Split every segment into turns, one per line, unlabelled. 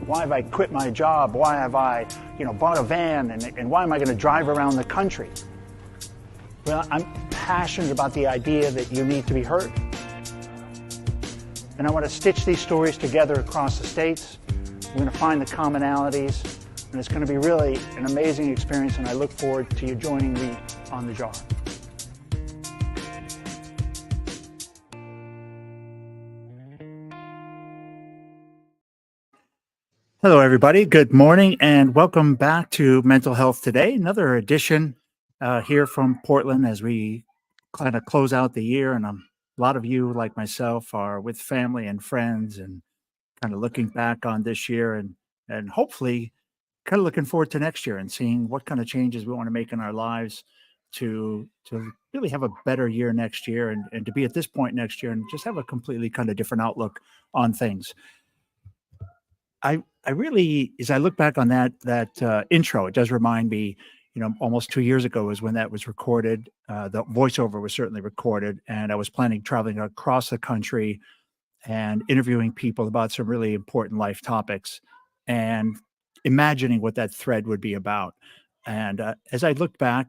Why have I quit my job? Why have I, bought a van? And why am I going to drive around the country? Well, I'm passionate about the idea that you need to be heard. And I want to stitch these stories together across the states. We're going to find the commonalities. And it's going to be really an amazing experience. And I look forward to you joining me on the jar. Hello, everybody. Good morning and welcome back to Mental Health Today. Another edition here from Portland as we kind of close out the year. And a lot of you, like myself, are with family and friends and kind of looking back on this year and hopefully kind of looking forward to next year and seeing what kind of changes we want to make in our lives to really have a better year next year and to be at this point next year and just have a completely kind of different outlook on things. I really, as I look back on that intro, it does remind me, almost 2 years ago is when that was recorded. The voiceover was certainly recorded, and I was planning traveling across the country and interviewing people about some really important life topics and imagining what that thread would be about. And as I looked back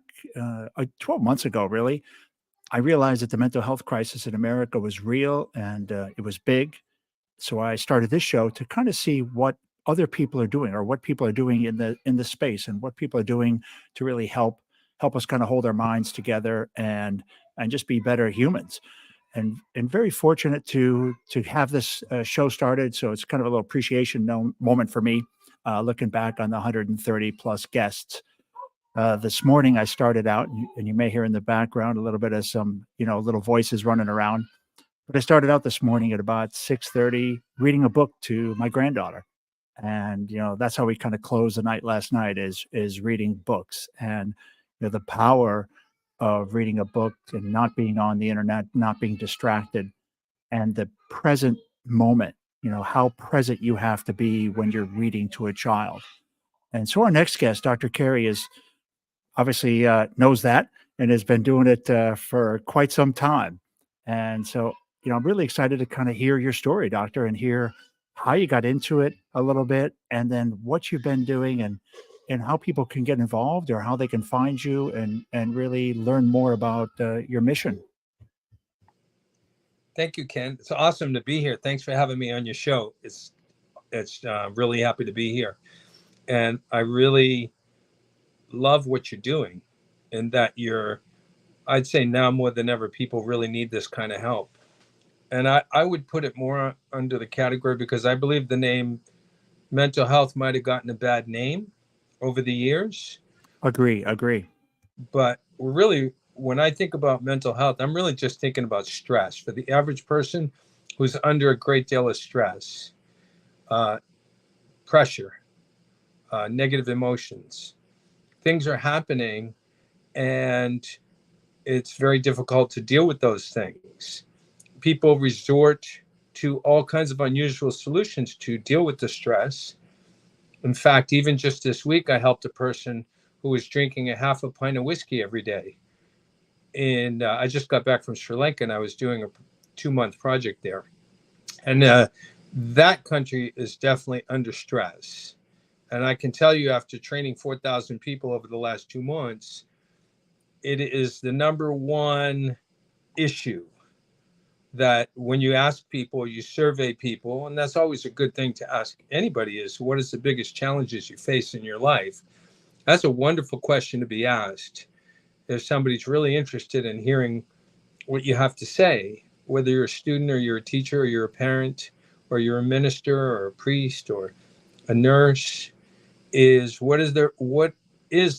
12 months ago, really, I realized that the mental health crisis in America was real and it was big. So I started this show to kind of see what other people are doing or what people are doing in the space and what people are doing to really help us kind of hold our minds together and just be better humans. And very fortunate to have this show started. So it's kind of a little appreciation moment for me, looking back on the 130 plus guests. This morning I started out, and you may hear in the background a little bit of some, little voices running around. But I started out this morning at about 6:30 reading a book to my granddaughter. And, that's how we kind of closed the night last night is reading books. And, the power of reading a book and not being on the internet, not being distracted, and the present moment, how present you have to be when you're reading to a child. And so our next guest, Dr. Cary, is obviously knows that and has been doing it for quite some time. And so, I'm really excited to kind of hear your story, doctor, and hear how you got into it a little bit, and then what you've been doing and how people can get involved or how they can find you and really learn more about your mission.
Thank you, Ken. It's awesome to be here. Thanks for having me on your show. It's really happy to be here. And I really love what you're doing and that I'd say now more than ever, people really need this kind of help. And I would put it more under the category because I believe the name mental health might have gotten a bad name over the years.
Agree.
But when I think about mental health, I'm really just thinking about stress. For the average person who's under a great deal of stress, pressure, negative emotions, things are happening and it's very difficult to deal with those things. People resort to all kinds of unusual solutions to deal with the stress. In fact, even just this week, I helped a person who was drinking a half a pint of whiskey every day. And I just got back from Sri Lanka and I was doing a 2-month project there. And that country is definitely under stress. And I can tell you, after training 4,000 people over the last 2 months, it is the number one issue that when you ask people, you survey people, and that's always a good thing to ask anybody, is what is the biggest challenges you face in your life? That's a wonderful question to be asked if somebody's really interested in hearing what you have to say, whether you're a student or you're a teacher or you're a parent or you're a minister or a priest or a nurse, is what is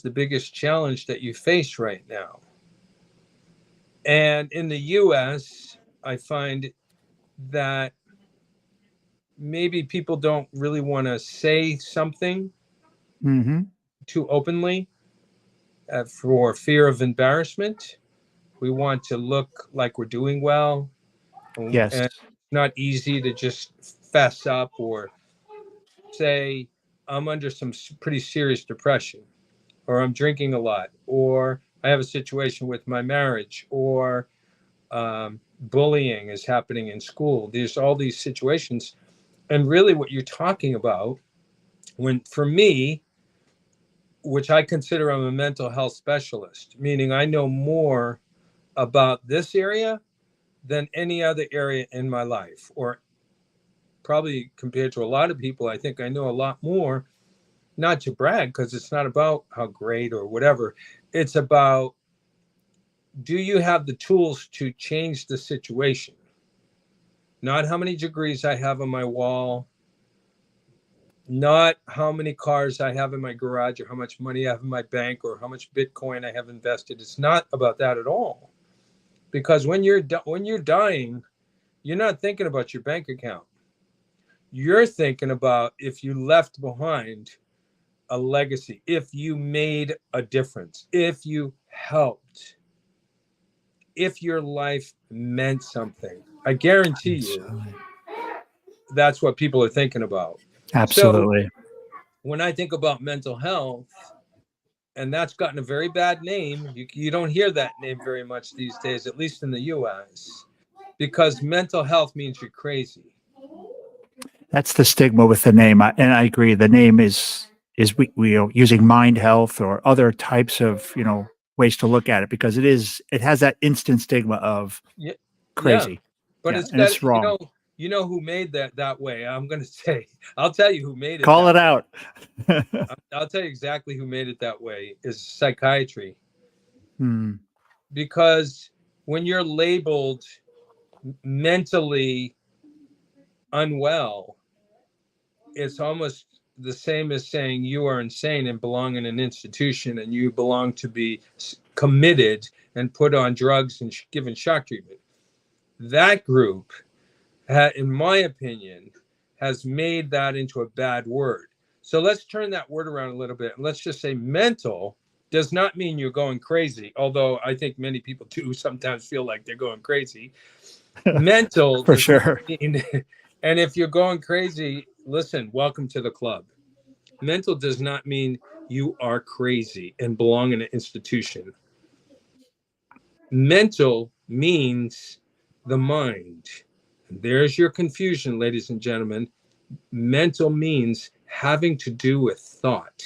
the biggest challenge that you face right now? And in the US, I find that maybe people don't really want to say something too openly for fear of embarrassment. We want to look like we're doing well.
Yes.
And it's not easy to just fess up or say, I'm under some pretty serious depression, or I'm drinking a lot, or I have a situation with my marriage, or bullying is happening in school. There's all these situations. And really what you're talking about, when for me, which I consider I'm a mental health specialist, meaning I know more about this area than any other area in my life, or probably compared to a lot of people, I think I know a lot more, not to brag, because it's not about how great or whatever. It's about, do you have the tools to change the situation? Not how many degrees I have on my wall, not how many cars I have in my garage, or how much money I have in my bank, or how much Bitcoin I have invested. It's not about that at all. Because when you're dying, you're not thinking about your bank account. You're thinking about if you left behind a legacy, if you made a difference, if you helped, if your life meant something. I guarantee you that's what people are thinking about. So
Absolutely.
when I think about mental health, and that's gotten a very bad name, you don't hear that name very much these days, at least in the US, because mental health means you're crazy.
That's the stigma with the name. And I agree. The name is we are using mind health or other types of, ways to look at it, because it has that instant stigma of
Yeah, yeah.
crazy.
But
Yeah.
it's
And
got,
it's wrong.
you know who made that way. I'm going to say, I'll tell you who made it
Call
that
it
way.
out.
I'll tell you exactly who made it that way, is psychiatry.
Hmm.
Because when you're labeled mentally unwell, it's almost the same as saying you are insane and belong in an institution, and you belong to be committed and put on drugs and given shock treatment. That group, in my opinion, has made that into a bad word. So let's turn that word around a little bit. And let's just say mental does not mean you're going crazy, although I think many people do sometimes feel like they're going crazy. Mental
For
does not
sure.
mean, and if you're going crazy, listen, welcome to the club. Mental does not mean you are crazy and belong in an institution. Mental means the mind. And there's your confusion, ladies and gentlemen. Mental means having to do with thought.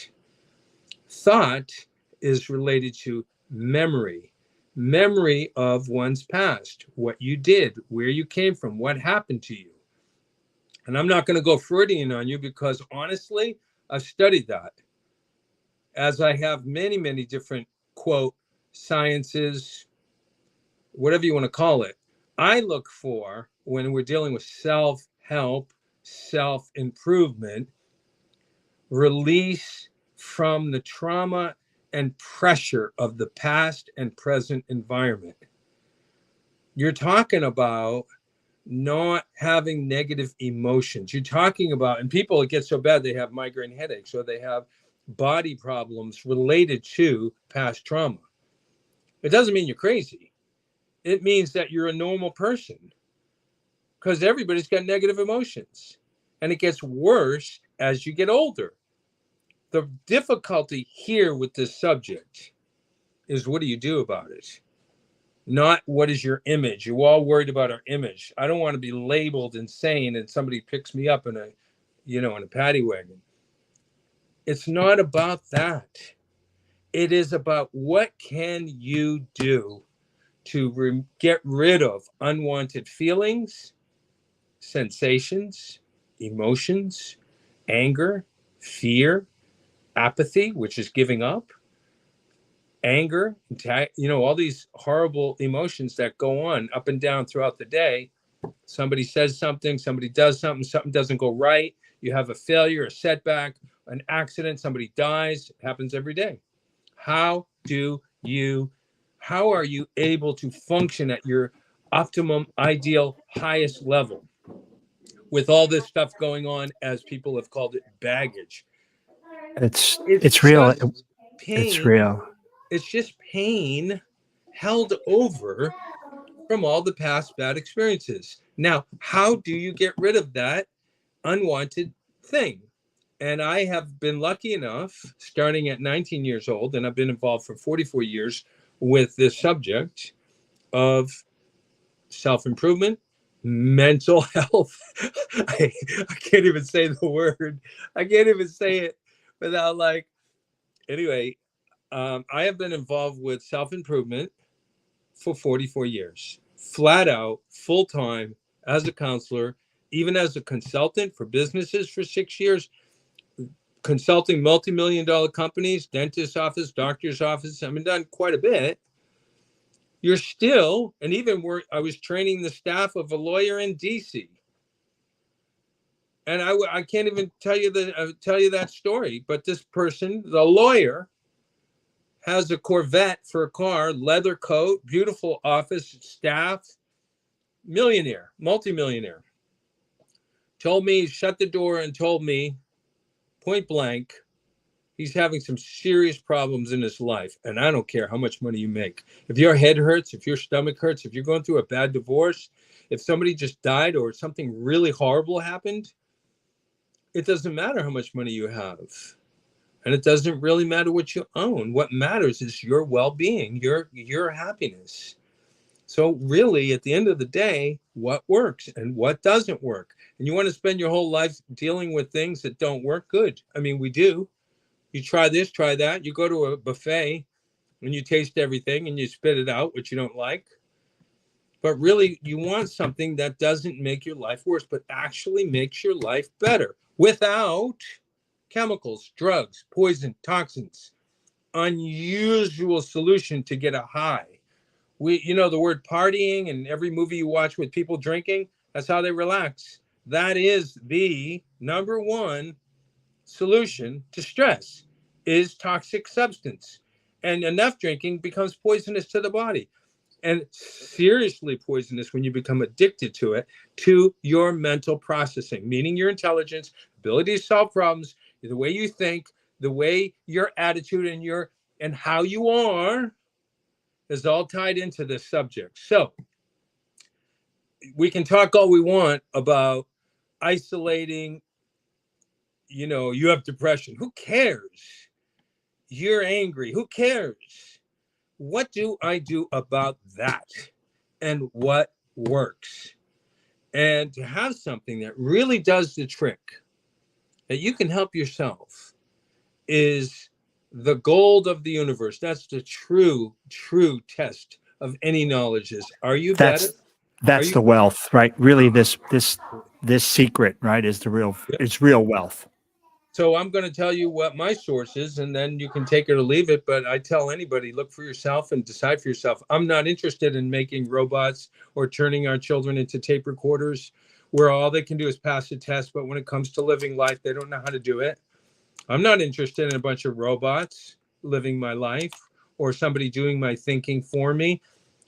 Thought is related to memory, memory of one's past, what you did, where you came from, what happened to you. And I'm not going to go Freudian on you, because honestly, I've studied that, as I have many, many different, quote, sciences, whatever you want to call it. I look for, when we're dealing with self-help, self-improvement, release from the trauma and pressure of the past and present environment. You're talking about not having negative emotions. You're talking about, and people, it gets so bad they have migraine headaches, or they have body problems related to past trauma. It doesn't mean you're crazy. It means that you're a normal person, because everybody's got negative emotions, and it gets worse as you get older. The difficulty here with this subject is, what do you do about it? Not what is your image. You're all worried about our image. I don't want to be labeled insane and somebody picks me up in a paddy wagon. It's not about that. It is about, what can you do to get rid of unwanted feelings, sensations, emotions, anger, fear, apathy, which is giving up, anger, all these horrible emotions that go on up and down throughout the day. Somebody says something, somebody does something, something doesn't go right. You have a failure, a setback, an accident, somebody dies. It happens every day. How are you able to function at your optimum, ideal, highest level with all this stuff going on, as people have called it, baggage? It's
It's real.
just
It's
pain.
real.
It's just pain held over from all the past bad experiences. Now, how do you get rid of that unwanted thing? And I have been lucky enough, starting at 19 years old, and I've been involved for 44 years with this subject of self-improvement, mental health. I can't even say the word. I can't even say it without like, anyway, I have been involved with self-improvement for 44 years, flat out, full time as a counselor, even as a consultant for businesses for 6 years, consulting multi-million-dollar companies, dentist office, doctor's office. I've done quite a bit. You're still, and even I was training the staff of a lawyer in DC. And I can't even tell you that story. But this person, the lawyer, has a Corvette for a car, leather coat, beautiful office staff, millionaire, multimillionaire. Told me, shut the door and told me point blank, he's having some serious problems in his life. And I don't care how much money you make. If your head hurts, if your stomach hurts, if you're going through a bad divorce, if somebody just died or something really horrible happened, it doesn't matter how much money you have. And it doesn't really matter what you own. What matters is your well-being, your happiness. So really, at the end of the day, what works and what doesn't work? And you want to spend your whole life dealing with things that don't work? Good. I mean, we do. You try this, try that. You go to a buffet and you taste everything and you spit it out, which you don't like. But really, you want something that doesn't make your life worse, but actually makes your life better without chemicals, drugs, poison, toxins, unusual solution to get a high. The word partying, and every movie you watch with people drinking, that's how they relax. That is the number one solution to stress, is toxic substance. And enough drinking becomes poisonous to the body, and seriously poisonous when you become addicted to it, to your mental processing, meaning your intelligence, ability to solve problems, the way you think, the way your attitude and how you are is all tied into this subject. So we can talk all we want about isolating, you have depression. Who cares? You're angry. Who cares? What do I do about that? And what works? And to have something that really does the trick, that you can help yourself, is the gold of the universe. That's the true test of any knowledge is, are you better?
That's the wealth, right? Really, this secret, right, is it's real wealth.
So I'm going to tell you what my source is, and then you can take it or leave it. But I tell anybody, look for yourself and decide for yourself. I'm not interested in making robots or turning our children into tape recorders where all they can do is pass a test. But when it comes to living life, they don't know how to do it. I'm not interested in a bunch of robots living my life or somebody doing my thinking for me.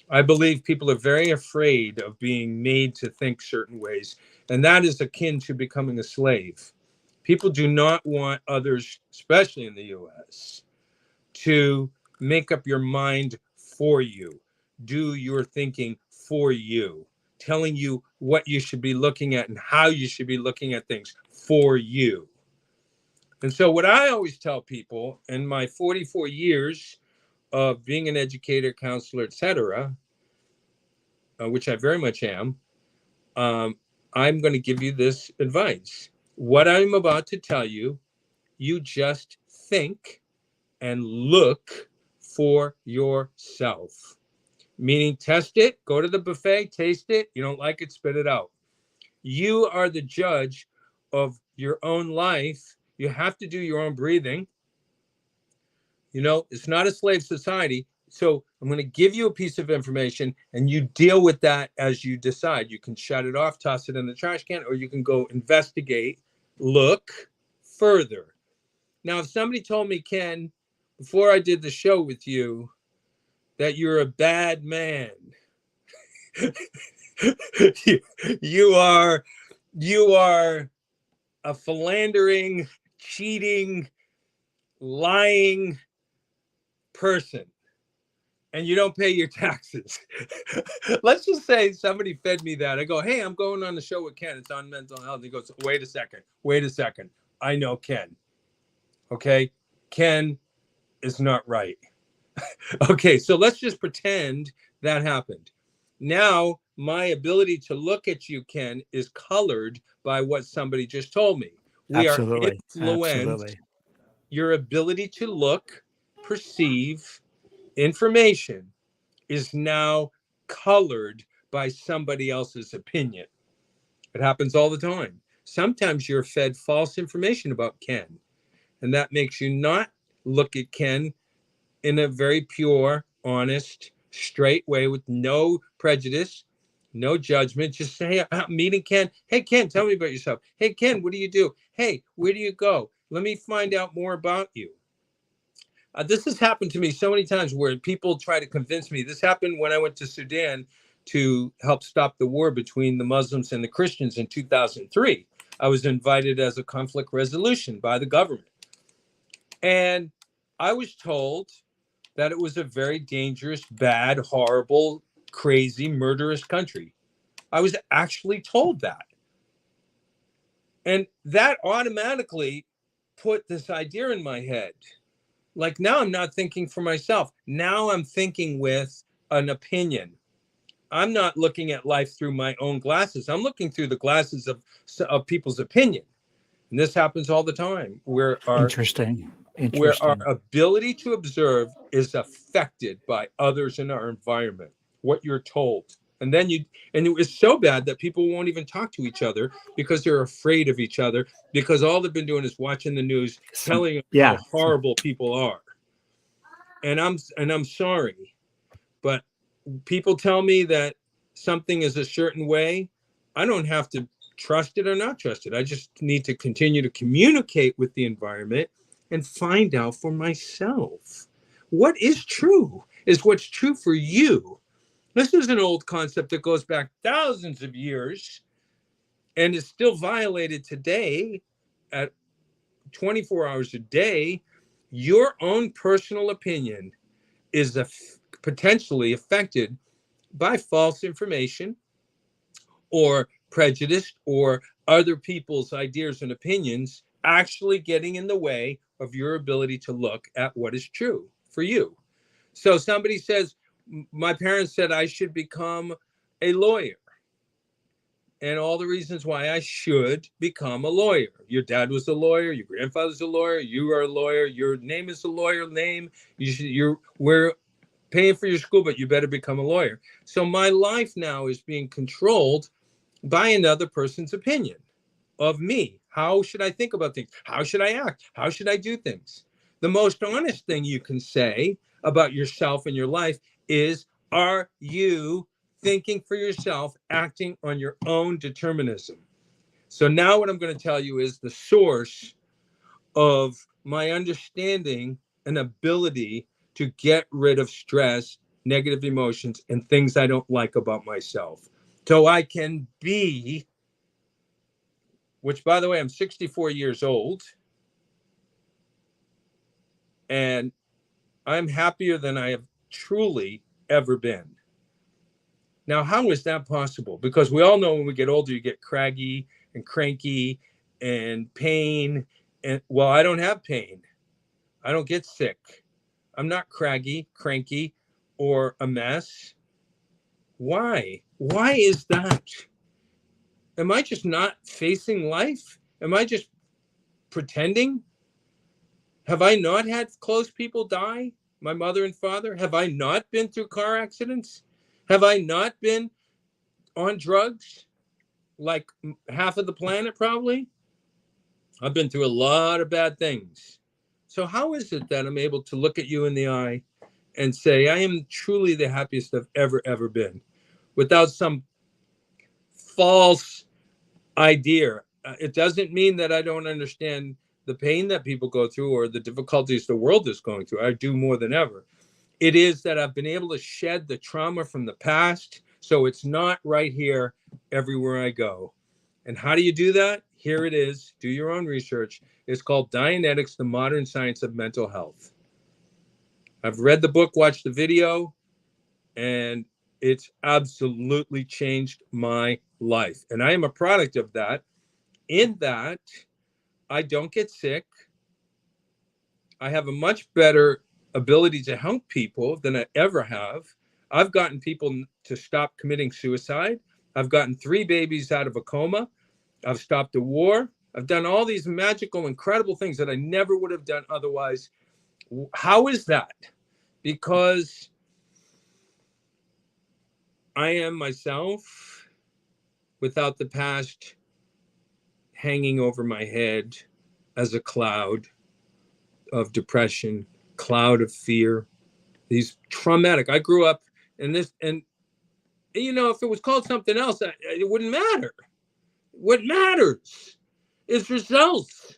I believe people are very afraid of being made to think certain ways. And that is akin to becoming a slave. People do not want others, especially in the US, to make up your mind for you, do your thinking for you, telling you what you should be looking at and how you should be looking at things for you. And so what I always tell people in my 44 years of being an educator, counselor, etc., which I very much am, I'm going to give you this advice. What I'm about to tell you, you just think and look for yourself. Meaning test it, go to the buffet, taste it. You don't like it, spit it out. You are the judge of your own life. You have to do your own breathing. It's not a slave society. So I'm going to give you a piece of information and you deal with that as you decide. You can shut it off, toss it in the trash can, or you can go investigate, look further. Now, if somebody told me, Ken, before I did the show with you, that you're a bad man, you are a philandering, cheating, lying person, and you don't pay your taxes. Let's just say somebody fed me that. I go, hey, I'm going on the show with Ken. It's on mental health. He goes, wait a second. I know Ken. Okay. Ken is not right. Okay. So let's just pretend that happened. Now my ability to look at you, Ken, is colored by what somebody just told me. We are
Absolutely.
influenced.
Absolutely.
Your ability to look, perceive information is now colored by somebody else's opinion. It happens all the time. Sometimes you're fed false information about Ken, and that makes you not look at Ken in a very pure, honest, straight way with no prejudice, no judgment. Just say, hey, I'm meeting Ken. Hey, Ken, tell me about yourself. Hey, Ken, what do you do? Hey, where do you go? Let me find out more about you. This has happened to me so many times where people try to convince me. This happened when I went to Sudan to help stop the war between the Muslims and the Christians in 2003. I was invited as a conflict resolution by the government. And I was told that it was a very dangerous, bad, horrible, crazy, murderous country. I was actually told that. And that automatically put this idea in my head. Like now I'm not thinking for myself. Now I'm thinking with an opinion. I'm not looking at life through my own glasses. I'm looking through the glasses of people's opinion. And this happens all the time where
Interesting.
our
Interesting.
ability to observe is affected by others in our environment, what you're told. And it was so bad that people won't even talk to each other because they're afraid of each other, because all they've been doing is watching the news, telling them how
Yeah.
horrible people are. And I'm sorry, but people tell me that something is a certain way. I don't have to trust it or not trust it. I just need to continue to communicate with the environment and find out for myself. What is true is what's true for you. This is an old concept that goes back thousands of years and is still violated today at 24 hours a day. Your own personal opinion is potentially affected by false information or prejudice or other people's ideas and opinions actually getting in the way of your ability to look at what is true for you. So somebody says, my parents said I should become a lawyer, and all the reasons why I should become a lawyer. Your dad was a lawyer, your grandfather's a lawyer, you are a lawyer, your name is a lawyer name. We're paying for your school, but you better become a lawyer. So my life now is being controlled by another person's opinion of me. How should I think about things? How should I act? How should I do things? The most honest thing you can say about yourself and your life is, are you thinking for yourself, acting on your own determinism? So now what I'm going to tell you is the source of my understanding and ability to get rid of stress, negative emotions, and things I don't like about myself. So I can be, which by the way, I'm 64 years old, and I'm happier than I have truly ever been. Now, how is that possible? Because we all know when we get older, you get craggy and cranky and pain. And well, I don't have pain. I don't get sick. I'm not craggy, cranky, or a mess. Why? Why is that? Am I just not facing life? Am I just pretending? Have I not had close people die? My mother and father? Have I not been through car accidents? Have I not been on drugs like half of the planet probably? I've been through a lot of bad things. So how is it that I'm able to look at you in the eye and say, I am truly the happiest I've ever been, without some false idea? It doesn't mean that I don't understand the pain that people go through or the difficulties the world is going through. I do more than ever. It is that I've been able to shed the trauma from the past, so it's not right here everywhere I go. And how do you do that? Here it is. Do your own research. It's called Dianetics, the Modern Science of Mental Health. I've read the book, watched the video, and it's absolutely changed my life. And I am a product of that, in that I don't get sick. I have a much better ability to help people than I ever have. I've gotten people to stop committing suicide. I've gotten 3 babies out of a coma. I've stopped a war. I've done all these magical, incredible things that I never would have done otherwise. How is that? Because I am myself without the past hanging over my head as a cloud of depression, cloud of fear, these traumatic. I grew up in this, and you know, if it was called something else, it wouldn't matter. What matters is results.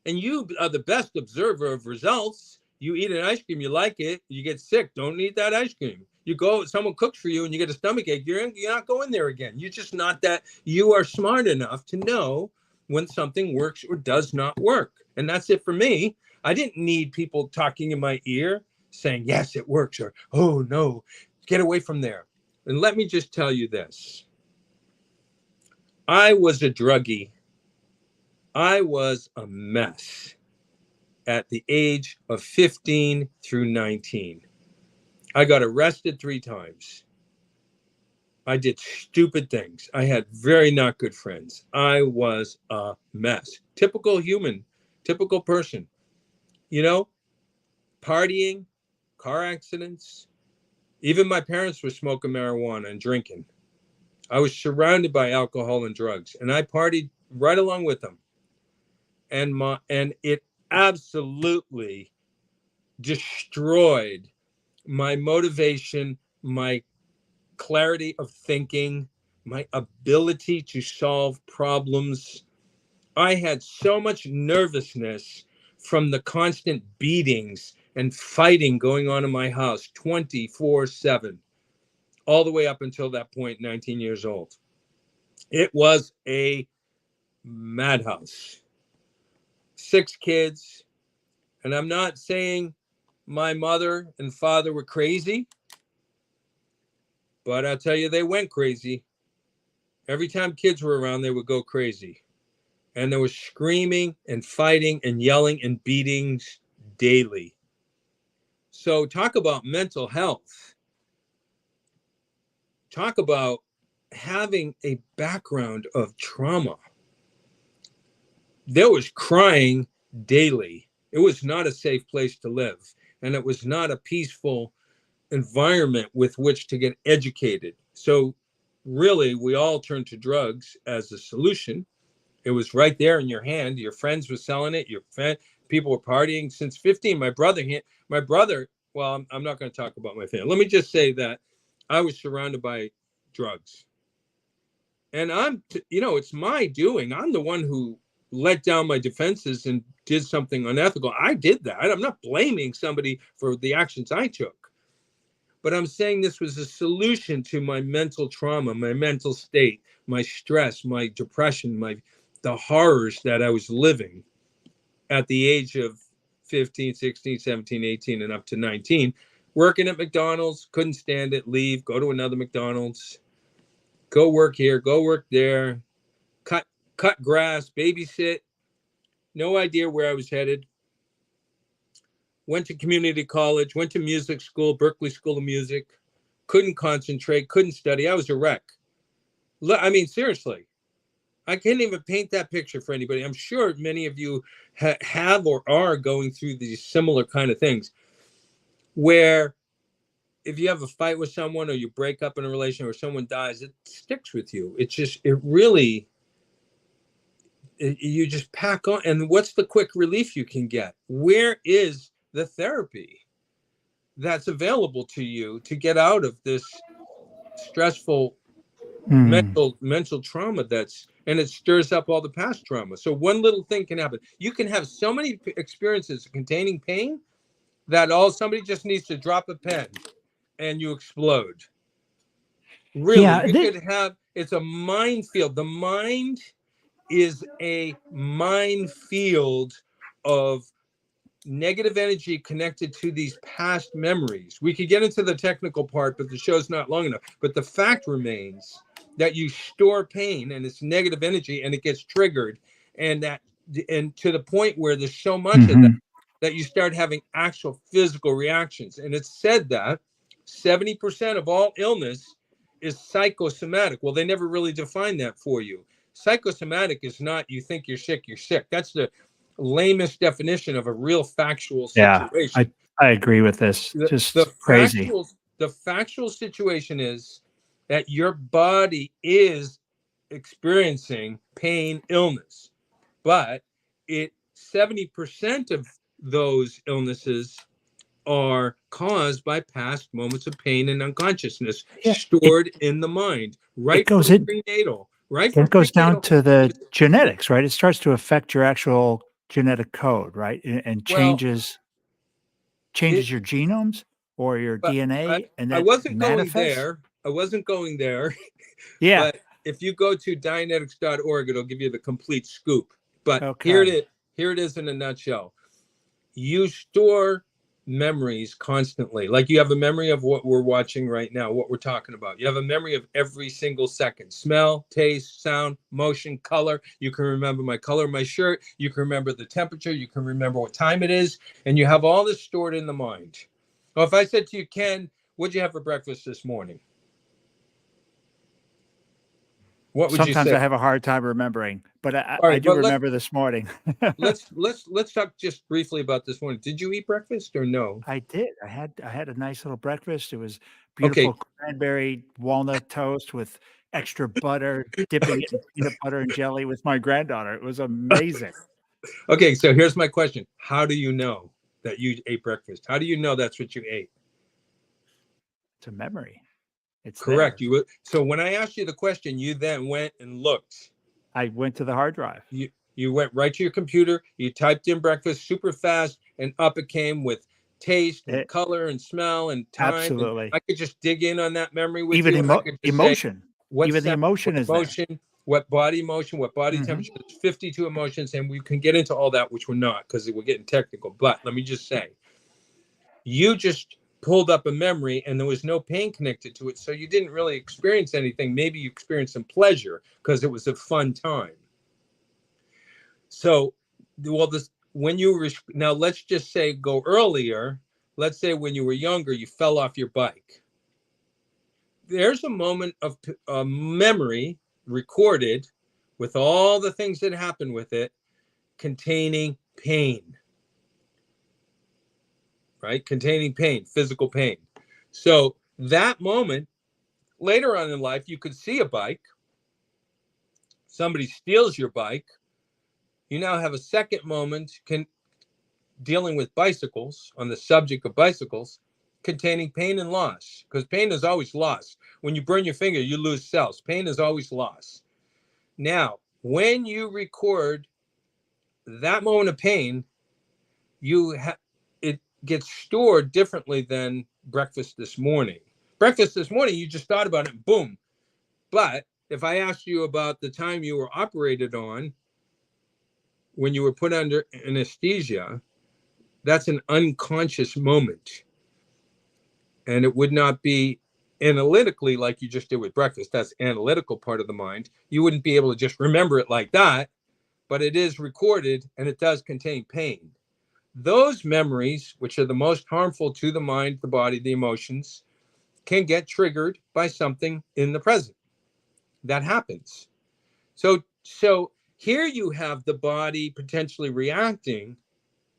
And you are the best observer of results. You eat an ice cream, you like it, you get sick, don't eat that ice cream. You go, someone cooks for you and you get a stomach ache, you're not going there again. You're just not that, you are smart enough to know when something works or does not work. And that's it for me. I didn't need people talking in my ear saying, yes, it works, or, oh no, get away from there. And let me just tell you this. I was a druggie. I was a mess at the age of 15 through 19. I got arrested 3 times. I did stupid things. I had very not good friends. I was a mess. Typical human, typical person. You know, partying, car accidents. Even my parents were smoking marijuana and drinking. I was surrounded by alcohol and drugs, and I partied right along with them. And it absolutely destroyed my motivation, my clarity of thinking, my ability to solve problems. I had so much nervousness from the constant beatings and fighting going on in my house 24/7, all the way up until that point, 19 years old. It was a madhouse. 6 kids. And I'm not saying my mother and father were crazy, but I'll tell you, they went crazy. Every time kids were around, they would go crazy. And there was screaming and fighting and yelling and beatings daily. So talk about mental health. Talk about having a background of trauma. There was crying daily. It was not a safe place to live. And it was not a peaceful environment with which to get educated. So really, we all turned to drugs as a solution. It was right there in your hand. Your friends were selling it. People were partying since 15. My brother, well, I'm not going to talk about my family. Let me just say that I was surrounded by drugs. And it's my doing. I'm the one who let down my defenses and did something unethical. I did that. I'm not blaming somebody for the actions I took. But I'm saying this was a solution to my mental trauma, my mental state, my stress, my depression, the horrors that I was living at the age of 15, 16, 17, 18, and up to 19. Working at McDonald's, couldn't stand it, leave, go to another McDonald's, go work here, go work there, cut grass, babysit, no idea where I was headed. Went to community college, went to music school, Berklee School of Music, couldn't concentrate, couldn't study. I was a wreck. I mean, seriously, I can't even paint that picture for anybody. I'm sure many of you have or are going through these similar kind of things where if you have a fight with someone or you break up in a relationship or someone dies, it sticks with you. You just pack on. And what's the quick relief you can get? Where is the therapy that's available to you to get out of this stressful mental trauma and it stirs up all the past trauma. So one little thing can happen. You can have so many experiences containing pain that somebody just needs to drop a pen and you explode. Really, it's a minefield. The mind is a minefield of negative energy connected to these past memories. We could get into the technical part, but the show's not long enough. But the fact remains that you store pain and it's negative energy and it gets triggered and to the point where there's so much of that you start having actual physical reactions. And it's said that 70% of all illness is psychosomatic. Well, they never really define that for you. Psychosomatic is not you think you're sick, you're sick. That's the lamest definition of a real factual
Yeah,
situation.
I agree with this.
The,
Just
the
crazy.
factual situation is that your body is experiencing pain, illness, but 70% of those illnesses are caused by past moments of pain and unconsciousness
Yeah,
stored in the mind,
it
right
goes
from
in.
prenatal, right from
It goes down
prenatal.
to the genetics, right? It starts to affect your actual genetic code, right? And
Well, it,
changes your genomes or your
but
DNA, and
I
that
wasn't going
manifests.
there. I wasn't going there.
Yeah.
But if you go to Dianetics.org, it'll give you the complete scoop. But here it
Okay.
is. Here it is in a nutshell. You store memories constantly. Like you have a memory of what we're watching right now, what we're talking about. You have a memory of every single second. Smell, taste, sound, motion, color. You can remember my color of my shirt. You can remember the temperature. You can remember what time it is. And you have all this stored in the mind. Well, if I said to you, Ken, what'd you have for breakfast this morning? What would you
Sometimes
say?
I have a hard time remembering, but
All
I
right,
do
but
remember this morning.
let's talk just briefly about this morning. Did you eat breakfast or no?
I did. I had a nice little breakfast. It was
Okay,
beautiful cranberry walnut toast with extra butter, dipping it in peanut butter and jelly with my granddaughter. It was amazing.
okay. So here's my question: how do you know that you ate breakfast? How do you know that's what you ate?
It's a memory. It's
Correct.
there.
You would. So when I asked you the question, you then went and looked.
I went to the hard drive.
You went right to your computer. You typed in breakfast super fast, and up it came with taste and
It,
color and smell and time. And
absolutely.
I could just dig in on that memory with
Even
you, and I could just say,
emotion.
what
Even the
sound,
emotion
what
is there.
motion, what body motion, what body
Hmm.
temperature. There's 52 emotions, and we can get into all that, which we're not because we're getting technical. But let me just say, you just pulled up a memory, and there was no pain connected to it, so you didn't really experience anything. Maybe you experienced some pleasure because it was a fun time. So, well, this when you were now, let's just say go earlier. Let's say when you were younger, you fell off your bike. There's a moment of a memory recorded with all the things that happened with it containing pain, right? Containing pain, physical pain. So that moment later on in life, you could see a bike, somebody steals your bike. You now have a second moment dealing with bicycles, on the subject of bicycles, containing pain and loss, because pain is always loss. When you burn your finger, you lose cells. Pain is always loss. Now, when you record that moment of pain, it gets stored differently than breakfast this morning. Breakfast this morning, you just thought about it, boom. But if I asked you about the time you were operated on when you were put under anesthesia, that's an unconscious moment. And it would not be analytically like you just did with breakfast. That's analytical part of the mind. You wouldn't be able to just remember it like that, but it is recorded and it does contain pain. Those memories, which are the most harmful to the mind, the body, the emotions, can get triggered by something in the present. That happens. So here you have the body potentially reacting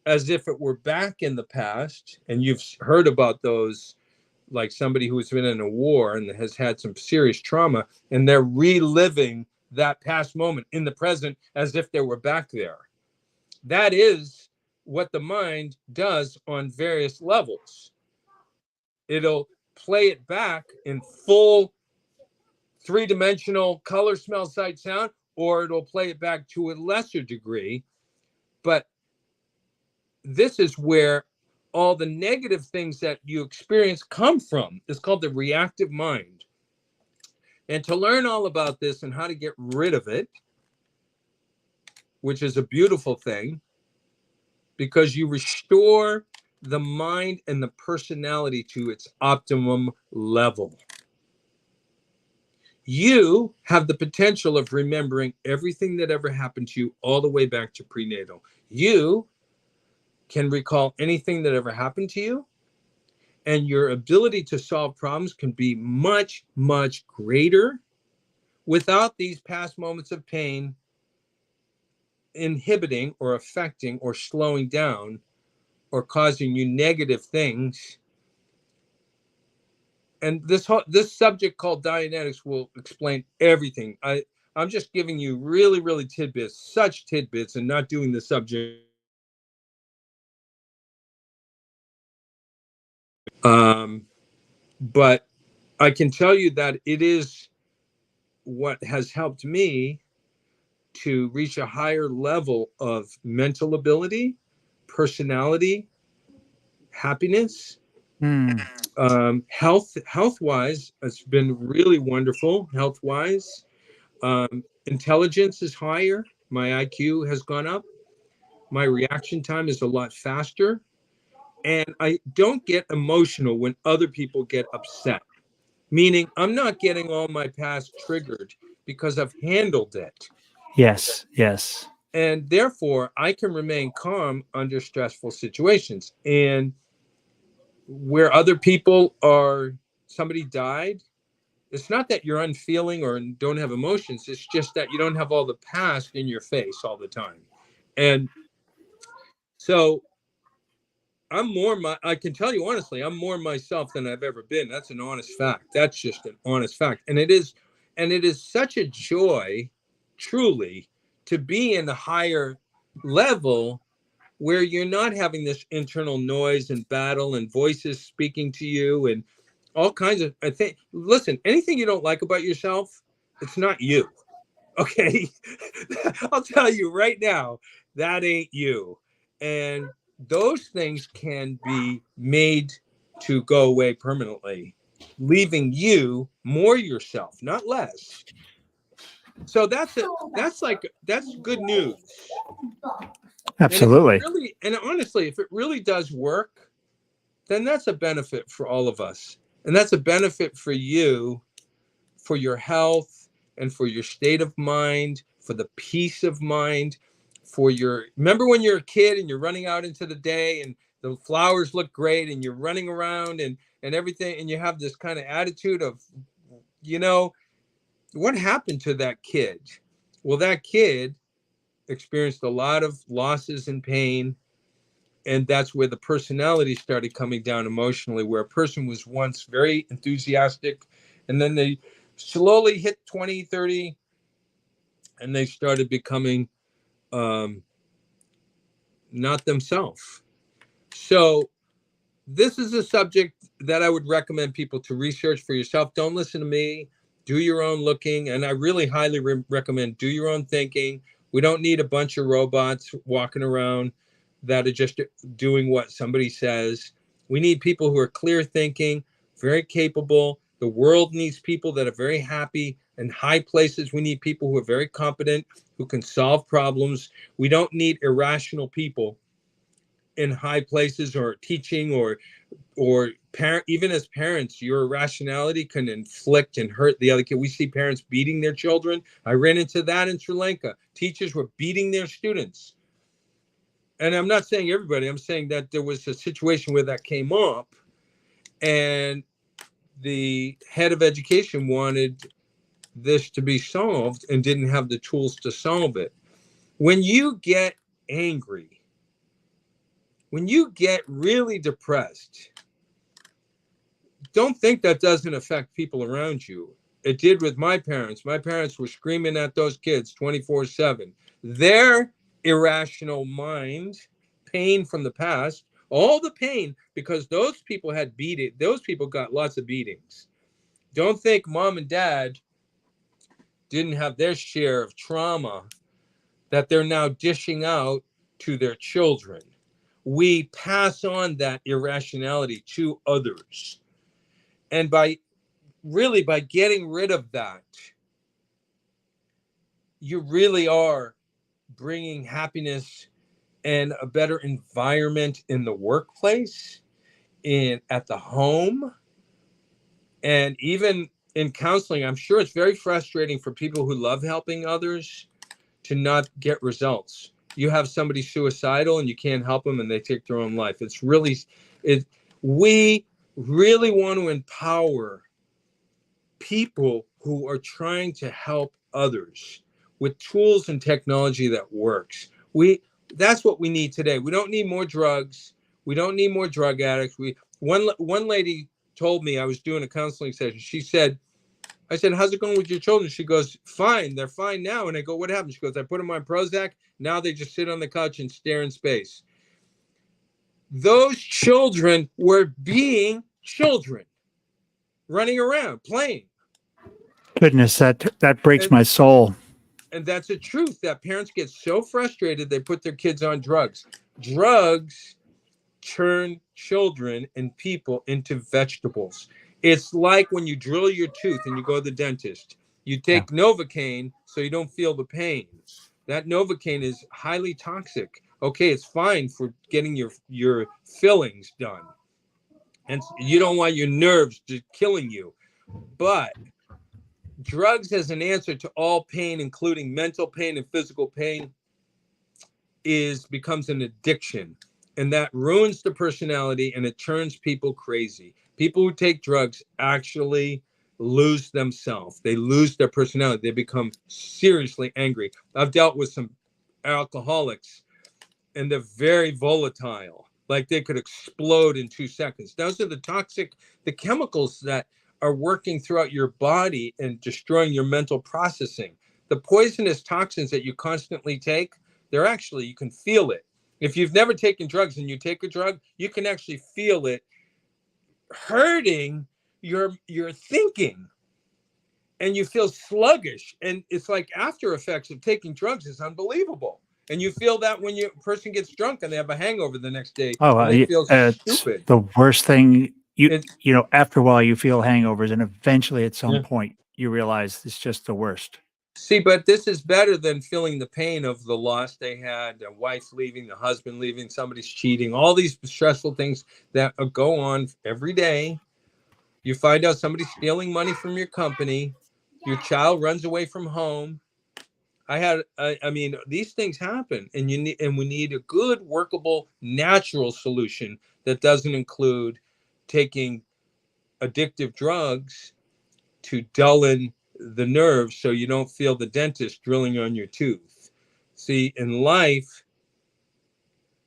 as if it were back in the past. And you've heard about those, like somebody who's been in a war and has had some serious trauma, and they're reliving that past moment in the present as if they were back there. That is what the mind does on various levels. It'll play it back in full three-dimensional color, smell, sight, sound, or it'll play it back to a lesser degree. But this is where all the negative things that you experience come from. It's called the reactive mind. And to learn all about this and how to get rid of it, which is a beautiful thing, because you restore the mind and the personality to its optimum level. You have the potential of remembering everything that ever happened to you all the way back to prenatal. You can recall anything that ever happened to you. and your ability to solve problems can be much, much greater without these past moments of pain inhibiting or affecting or slowing down or causing you negative things. And this subject called Dianetics will explain everything. I'm just giving you really, really such tidbits, and not doing the subject. But I can tell you that it is what has helped me to reach a higher level of mental ability, personality, happiness,
Mm.
health wise. It's been really wonderful. Health wise, intelligence is higher. My IQ has gone up. My reaction time is a lot faster, and I don't get emotional when other people get upset. Meaning, I'm not getting all my past triggered because I've handled it.
Yes, yes.
And therefore, I can remain calm under stressful situations. And where other people are, somebody died, it's not that you're unfeeling or don't have emotions. It's just that you don't have all the past in your face all the time. And so I can tell you honestly, I'm more myself than I've ever been. That's an honest fact. That's just an honest fact. And it is such a joy, truly, to be in a higher level where you're not having this internal noise and battle and voices speaking to you and all kinds of, I think, listen, anything you don't like about yourself, it's not you. Okay. I'll tell you right now, that ain't you. And those things can be made to go away permanently, leaving you more yourself, not less. So that's good news.
Absolutely.
And honestly, if it really does work, then that's a benefit for all of us. And that's a benefit for you, for your health and for your state of mind, for the peace of mind, for your, remember when you're a kid and you're running out into the day and the flowers look great and you're running around and everything, and you have this kind of attitude of, you know, what happened to that kid? Well, that kid experienced a lot of losses and pain, and that's where the personality started coming down emotionally, where a person was once very enthusiastic and then they slowly hit 20, 30, and they started becoming not themselves. So this is a subject that I would recommend people to research for yourself. Don't listen to me. Do your own looking. And I really highly recommend do your own thinking. We don't need a bunch of robots walking around that are just doing what somebody says. We need people who are clear thinking, very capable. The world needs people that are very happy in high places. We need people who are very competent, who can solve problems. We don't need irrational people in high places or teaching or parent. Even as parents, your irrationality can inflict and hurt the other kid. We see parents beating their children. I ran into that in Sri Lanka. Teachers were beating their students. And I'm not saying everybody, I'm saying that there was a situation where that came up and the head of education wanted this to be solved and didn't have the tools to solve it. When you get angry, when you get really depressed, don't think that doesn't affect people around you. It did with my parents. My parents were screaming at those kids 24/7. Their irrational mind, pain from the past, all the pain, because those people had beating, those people got lots of beatings. Don't think mom and dad didn't have their share of trauma that they're now dishing out to their children. We pass on that irrationality to others. And by getting rid of that, you really are bringing happiness and a better environment in the workplace, in at the home, and even in counseling. I'm sure it's very frustrating for people who love helping others to not get results. You have somebody suicidal and you can't help them and they take their own life. It's really it we really want to empower people who are trying to help others with tools and technology that works. That's what we need today. We don't need more drugs. We don't need more drug addicts. One lady told me, I was doing a counseling session. She said, I said, how's it going with your children? She goes, fine. They're fine now. And I go, what happened? She goes, I put them on Prozac. Now they just sit on the couch and stare in space. Those children were being children, running around, playing.
Goodness, that breaks my soul.
And that's the truth, that parents get so frustrated they put their kids on drugs. Drugs turn children and people into vegetables. It's like when you drill your tooth and you go to the dentist. You take Novocaine so you don't feel the pain. That Novocaine is highly toxic. Okay, it's fine for getting your fillings done. And you don't want your nerves just killing you. But drugs as an answer to all pain, including mental pain and physical pain, becomes an addiction. And that ruins the personality and it turns people crazy. People who take drugs actually lose themselves. They lose their personality. They become seriously angry. I've dealt with some alcoholics and they're very volatile. Like they could explode in 2 seconds. Those are the chemicals that are working throughout your body and destroying your mental processing. The poisonous toxins that you constantly take, you can feel it. If you've never taken drugs and you take a drug, you can actually feel it hurting your thinking, and you feel sluggish. And it's like after effects of taking drugs is unbelievable. And you feel that when a person gets drunk and they have a hangover the next day, and they feel
It's
stupid.
the worst thing. After a while, you feel hangovers, and eventually, at some point, you realize it's just the worst.
See, but this is better than feeling the pain of the loss they had, a wife leaving, the husband leaving, somebody's cheating, all these stressful things that go on every day. You find out somebody's stealing money from your company. Your child runs away from home. I mean, these things happen, and we need a good, workable, natural solution that doesn't include taking addictive drugs to dull the nerves so you don't feel the dentist drilling on your tooth. See, in life,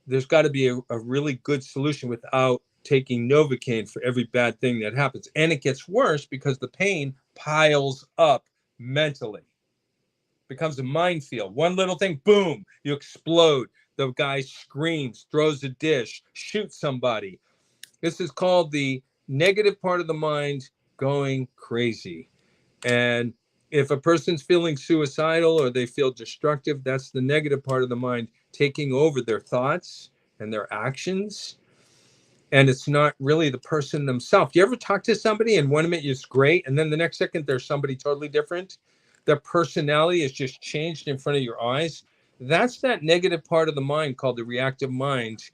there's got to be a really good solution without taking Novocaine for every bad thing that happens. And it gets worse because the pain piles up mentally. Becomes a minefield. One little thing, boom, you explode. The guy screams, throws a dish, shoots somebody. This is called the negative part of the mind going crazy. And if a person's feeling suicidal or they feel destructive, that's the negative part of the mind taking over their thoughts and their actions. And it's not really the person themselves. You ever talk to somebody and 1 minute is great, and then the next second there's somebody totally different? Their personality is just changed in front of your eyes. That's that negative part of the mind called the reactive mind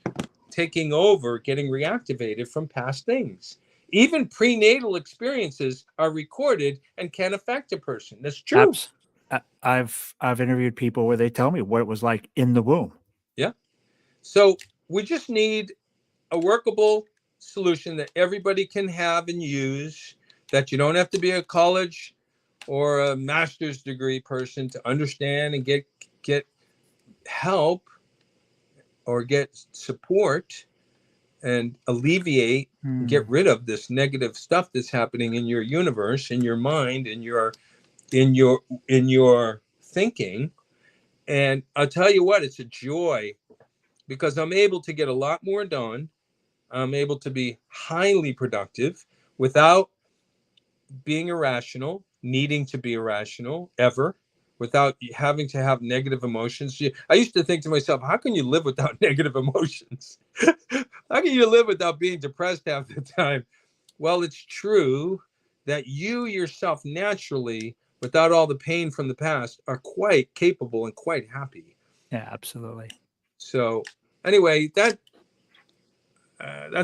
taking over, getting reactivated from past things. Even prenatal experiences are recorded and can affect a person. That's true.
I've interviewed people where they tell me what it was like in the womb.
Yeah. So we just need a workable solution that everybody can have and use, that you don't have to be a college or a master's degree person to understand and get help or get support and alleviate, get rid of this negative stuff that's happening in your universe, in your mind, in your thinking. And I'll tell you what, it's a joy because I'm able to get a lot more done. I'm able to be highly productive without being irrational, needing to be irrational ever, without having to have negative emotions. I used to think to myself, how can you live without negative emotions? How can you live without being depressed half the time? Well, it's true that you yourself naturally, without all the pain from the past, are quite capable and quite happy.
Yeah, absolutely.
So anyway, that's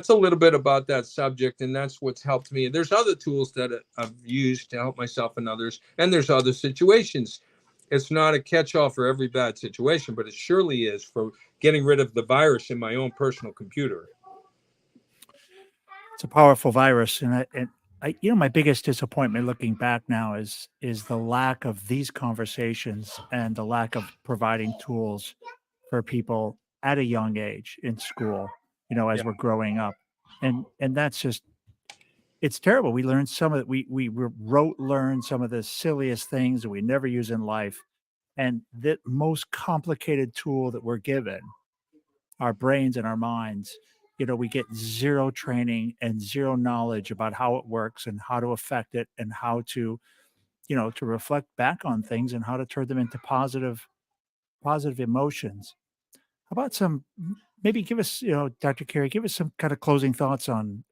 a little bit about that subject, and that's what's helped me. There's other tools that I've used to help myself and others, and there's other situations. It's not a catch-all for every bad situation, but it surely is for getting rid of the virus in my own personal computer.
It's a powerful virus, and my biggest disappointment looking back now is the lack of these conversations and the lack of providing tools for people at a young age in school,
Yeah.
as we're growing up, and that's just it's terrible. We learned some of it. Learned some of the silliest things that we never use in life, and the most complicated tool that we're given, our brains and our minds, we get zero training and zero knowledge about how it works and how to affect it and how to, to reflect back on things and how to turn them into positive emotions. How about maybe give us, Dr. Cary, give us some kind of closing thoughts on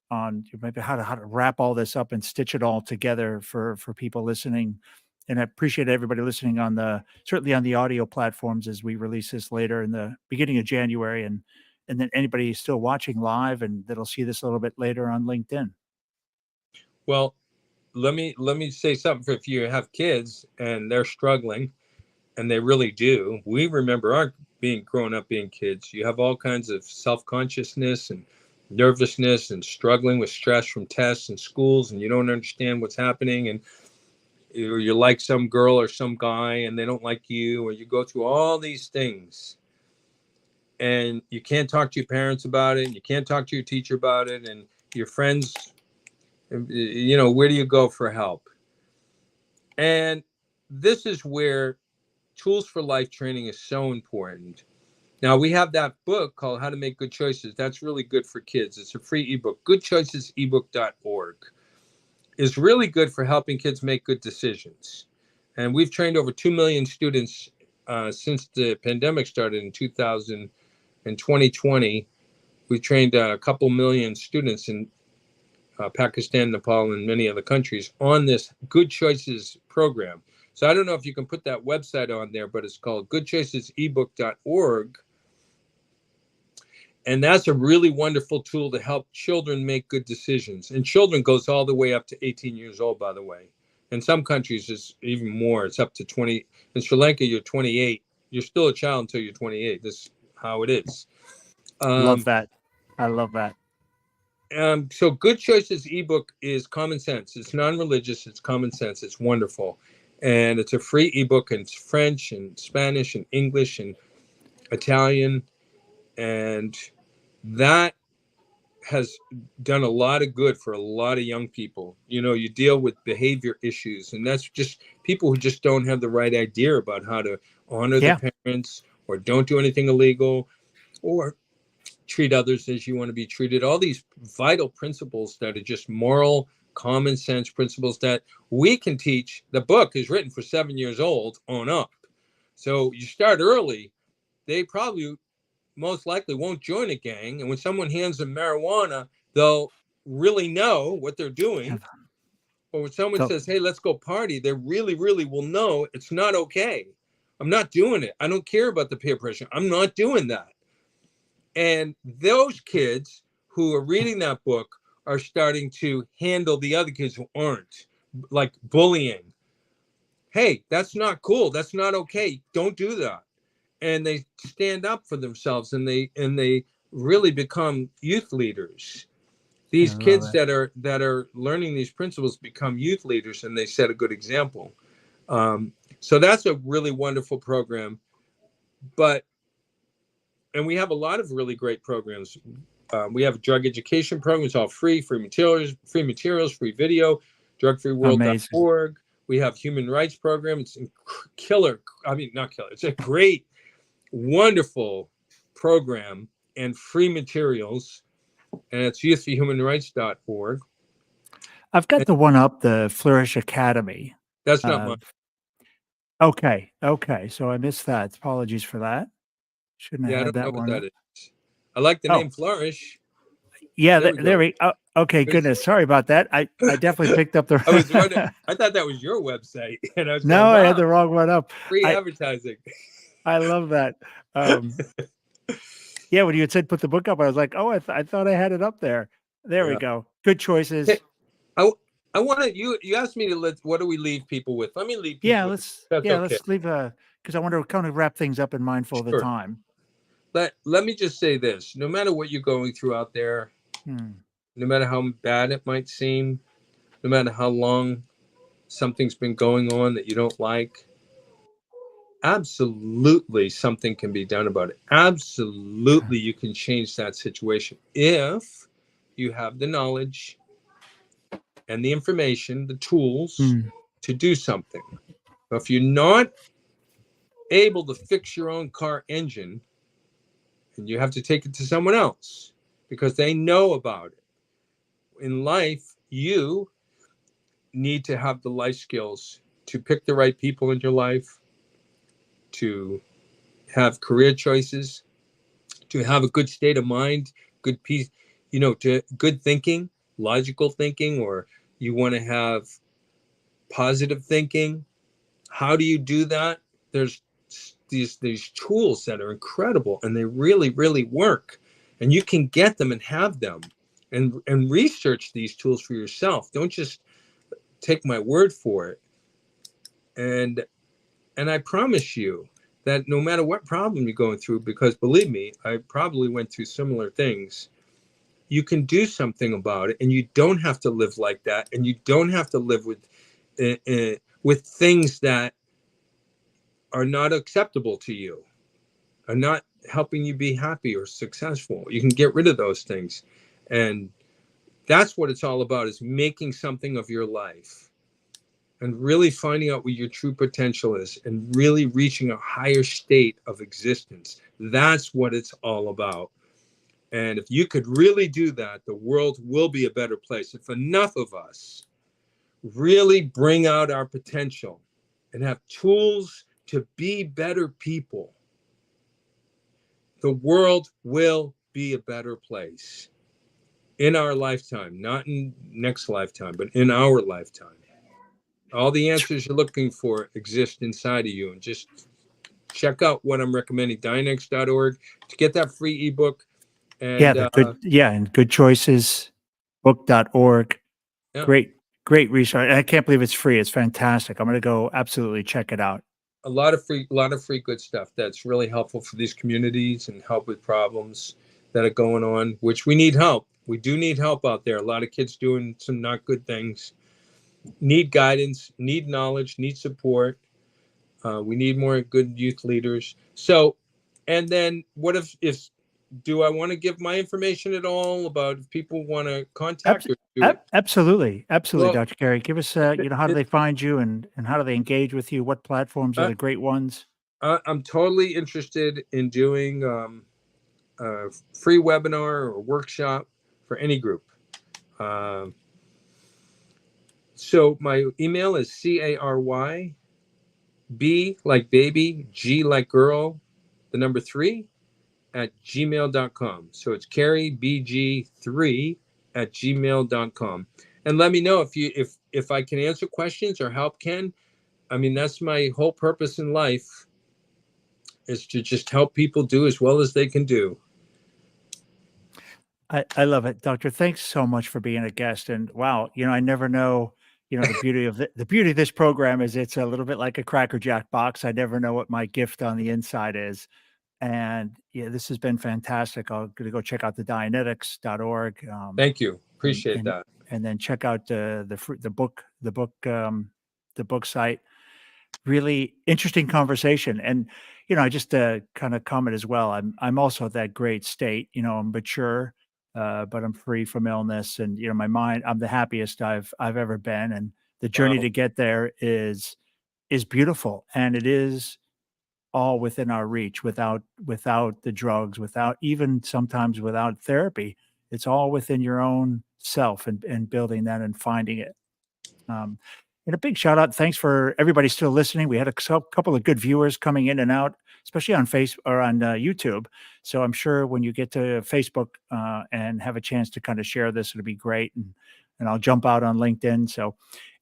maybe how to wrap all this up and stitch it all together for people listening. And I appreciate everybody listening certainly on the audio platforms as we release this later in the beginning of January, and then anybody still watching live and that'll see this a little bit later on LinkedIn.
Well, let me say something for if you have kids and they're struggling, and they really do. We remember our growing up being kids. You have all kinds of self-consciousness and nervousness and struggling with stress from tests and schools, and you don't understand what's happening, and you like some girl or some guy and they don't like you, or you go through all these things and you can't talk to your parents about it, and you can't talk to your teacher about it, and your friends, where do you go for help? And this is where Tools for Life training is so important. Now, we have that book called How to Make Good Choices. That's really good for kids. It's a free ebook. Goodchoicesebook.org is really good for helping kids make good decisions. And we've trained over 2 million students since the pandemic started in 2020. We trained a couple million students in Pakistan, Nepal, and many other countries on this Good Choices program. So I don't know if you can put that website on there, but it's called goodchoicesebook.org. And that's a really wonderful tool to help children make good decisions. And children goes all the way up to 18 years old, by the way. In some countries, it's even more. It's up to 20. In Sri Lanka, you're 28. You're still a child until you're 28. This is how it is.
Love that. I love that.
So Good Choices ebook is common sense. It's non-religious. It's common sense. It's wonderful. And it's a free ebook in French and Spanish and English and Italian. And that has done a lot of good for a lot of young people. You deal with behavior issues, and that's just people who just don't have the right idea about how to honor their parents, or don't do anything illegal, or treat others as you want to be treated. All these vital principles that are just moral, common sense principles that we can teach. The book is written for 7 years old on up. So you start early, they probably most likely won't join a gang. And when someone hands them marijuana, they'll really know what they're doing. Or when someone says, hey, let's go party, they really, really will know it's not okay. I'm not doing it. I don't care about the peer pressure. I'm not doing that. And those kids who are reading that book are starting to handle the other kids who aren't, like bullying. Hey, that's not cool. That's not okay. Don't do that. And they stand up for themselves, and they really become youth leaders. These kids that are learning these principles become youth leaders, and they set a good example. So that's a really wonderful program. And we have a lot of really great programs. We have a drug education program. It's all free materials, free video, drugfreeworld.org. We have human rights program. It's killer. I mean, not killer. It's a great, wonderful program and free materials. And it's youthforhumanrights.org.
I've got the one up, the Flourish Academy.
That's not mine.
Okay. So I missed that. Apologies for that. Shouldn't have had that one.
That is. I like the name Flourish.
Yeah, there we go. Okay, goodness. Sorry about that. I definitely picked up the.
I was wondering, I thought that was your website. And I was
no, I had the wrong one up.
Free advertising.
I love that. Yeah, when you had said put the book up, I was like, oh, I thought I had it up there. There we go. Good choices.
Hey, I want to. You asked me to what do we leave people with? Let me leave. People
let's leave because I want to kind of wrap things up and mindful of the time.
Let me just say this: no matter what you're going through out there, no matter how bad it might seem, no matter how long something's been going on that you don't like, absolutely something can be done about it. Absolutely, you can change that situation if you have the knowledge and the information, the tools
Mm.
to do something. But if you're not able to fix your own car engine, and you have to take it to someone else because they know about it. In life, you need to have the life skills to pick the right people in your life, to have career choices, to have a good state of mind, good peace, to good thinking, logical thinking, or you want to have positive thinking. How do you do that? There's these tools that are incredible, and they really, really work. And you can get them and have them, and research these tools for yourself. Don't just take my word for it. And I promise you that no matter what problem you're going through, because believe me, I probably went through similar things, you can do something about it, and you don't have to live like that, and you don't have to live with things that are not acceptable to you, are not helping you be happy or successful. You can get rid of those things. And that's what it's all about, is making something of your life and really finding out what your true potential is and really reaching a higher state of existence. That's what it's all about. And if you could really do that, the world will be a better place. If enough of us really bring out our potential and have tools to be better people, the world will be a better place in our lifetime, not in next lifetime, but in our lifetime. All the answers you're looking for exist inside of you. And just check out what I'm recommending, Dynex.org, to get that free ebook.
Yeah,
And
and good choices, book.org.
yeah,
Great, great resource. I can't believe it's free. It's fantastic. I'm going to go absolutely check it out.
a lot of free good stuff that's really helpful for these communities and help with problems that are going on, which we need help. We do need help out there. A lot of kids doing some not good things, need guidance, need knowledge, need support. We need more good youth leaders. So, and then what if do I want to give my information at all about if people want to
Abs-
contact or do it?
Absolutely, absolutely,
Well,
Dr. Cary. Give us,
it,
how do
it,
they find you, and how do they engage with you? What platforms are
I,
the great ones?
I'm totally interested in doing a free webinar or workshop for any group. Um, so my email is CARY B like baby, G like girl, the number 3 at gmail.com. So it's carybg3 at gmail.com. And let me know if I can answer questions or help Ken. I mean, that's my whole purpose in life, is to just help people do as well as they can do.
I love it, Doctor. Thanks so much for being a guest. And wow, I never know. The beauty of the beauty of this program is it's a little bit like a Cracker Jack box. I never know what my gift on the inside is. And yeah, this has been fantastic. I'm going to go check out the Dianetics.org,
Thank you.
and
Appreciate
and
that.
and then check out the book site. Really interesting conversation. And I just kind of comment as well. I'm also at that great state. I'm mature, but I'm free from illness, and my mind. I'm the happiest I've ever been, and the journey
Wow.
to get there is beautiful, and it is all within our reach, without the drugs, without even sometimes without therapy. It's all within your own self, and building that and finding it. Um, and a big shout out. Thanks for everybody still listening. We had a couple of good viewers coming in and out, especially on or on YouTube. So I'm sure when you get to Facebook and have a chance to kind of share this, it'll be great. And I'll jump out on LinkedIn. So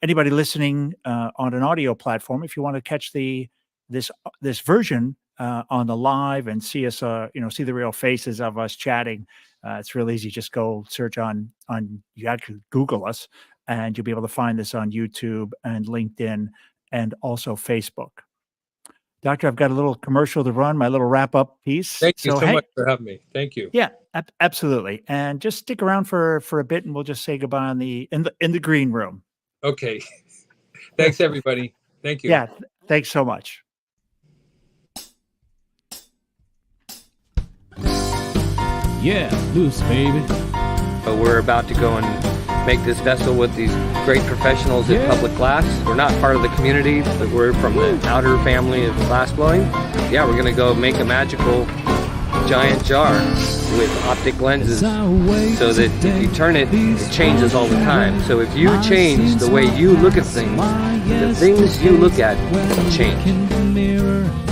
anybody listening on an audio platform, if you want to catch this version on the live and see us, see the real faces of us chatting, it's real easy. Just go search you actually Google us, and you'll be able to find this on YouTube and LinkedIn and also Facebook. Doctor, I've got a little commercial to run, my little wrap up piece.
Thank you
So
so
hang,
much for having me. Thank you.
yeah, absolutely. And just stick around for a bit and we'll just say goodbye in the green room.
Okay. Thanks, everybody. Thank you.
Yeah, thanks so much.
Yeah, loose, baby.
We're about to go and make this vessel with these great professionals at Public Glass. We're not part of the community, but we're from the outer family of glassblowing. Yeah, we're going to go make a magical giant jar with optic lenses so that if you turn it, it changes all the time. So if you change the way you look at things, the things you look at change.